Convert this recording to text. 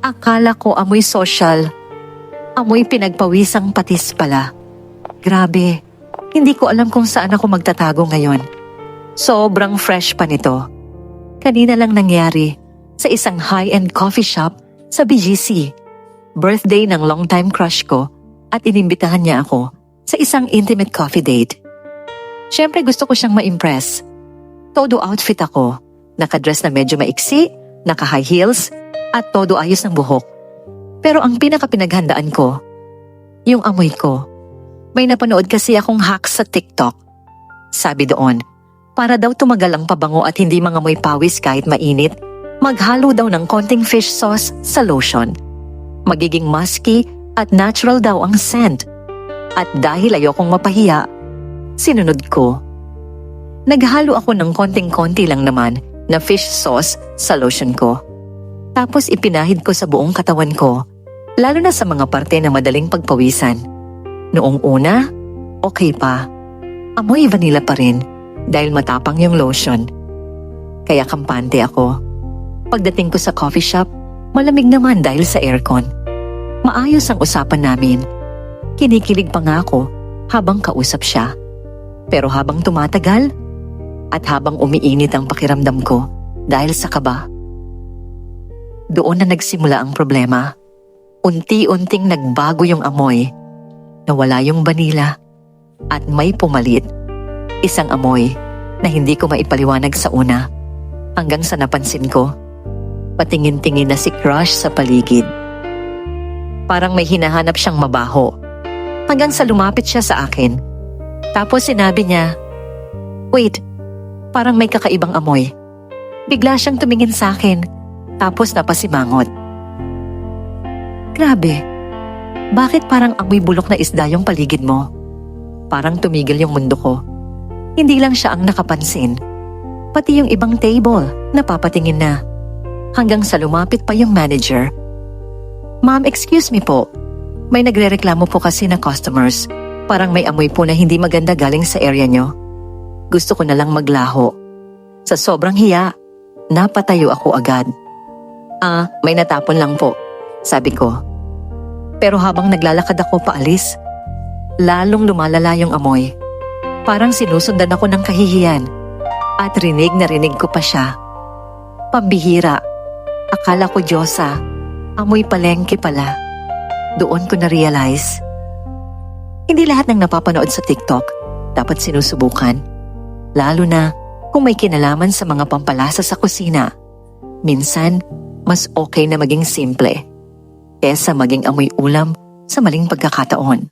Akala ko amoy social. Amoy pinagpawisang patis pala. Grabe, hindi ko alam kung saan ako magtatago ngayon. Sobrang fresh pa nito. Kanina lang nangyari sa isang high-end coffee shop sa BGC. Birthday ng longtime crush ko at inimbitahan niya ako sa isang intimate coffee date. Siyempre gusto ko siyang ma-impress. Todo outfit ako. Nakadress na medyo maiksi, naka-high heels, at todo ayos ng buhok. Pero ang pinaka-pinaghandaan ko, yung amoy ko. May napanood kasi akong hack sa TikTok. Sabi doon, para daw tumagal ang pabango at hindi mangamoy pawis kahit mainit, maghalo daw ng konting fish sauce sa lotion. Magiging musky at natural daw ang scent. At dahil ayokong mapahiya, sinunod ko. Naghalo ako ng konting-konti lang naman na fish sauce sa lotion ko. Tapos ipinahid ko sa buong katawan ko, lalo na sa mga parte na madaling pagpawisan. Noong una, okay pa. Amoy vanilla pa rin dahil matapang yung lotion. Kaya kampante ako. Pagdating ko sa coffee shop, malamig naman dahil sa aircon. Maayos ang usapan namin. Kinikilig pa nga ako habang kausap siya. Pero habang tumatagal at habang umiinit ang pakiramdam ko dahil sa kaba, doon na nagsimula ang problema. Unti-unting nagbago yung amoy. Nawala yung vanilla at may pumalit. Isang amoy na hindi ko maipaliwanag sa una hanggang sa napansin ko. Patingin-tingin na si crush sa paligid. Parang may hinahanap siyang mabaho. Hanggang sa lumapit siya sa akin. Tapos sinabi niya, "Wait, parang may kakaibang amoy." Bigla siyang tumingin sa akin. Tapos napasimangot. Grabe, bakit parang amoy bulok na isda yung paligid mo? Parang tumigil yung mundo ko. Hindi lang siya ang nakapansin. Pati yung ibang table, napapatingin na. Hanggang sa lumapit pa yung manager. "Ma'am, excuse me po. May nagrereklamo po kasi na customers. Parang may amoy po na hindi maganda galing sa area nyo." Gusto ko na lang maglaho. Sa sobrang hiya, napatayo ako agad. May natapon lang po," sabi ko. Pero habang naglalakad ako paalis, lalong lumalala yung amoy. Parang sinusundan ako ng kahihiyan. At rinig na rinig ko pa siya. Pambihira. Akala ko Diyosa, amoy palengke pala. Doon ko na-realize. Hindi lahat ng napapanood sa TikTok dapat sinusubukan. Lalo na kung may kinalaman sa mga pampalasa sa kusina. Minsan, mas okay na maging simple kesa maging amoy ulam sa maling pagkakataon.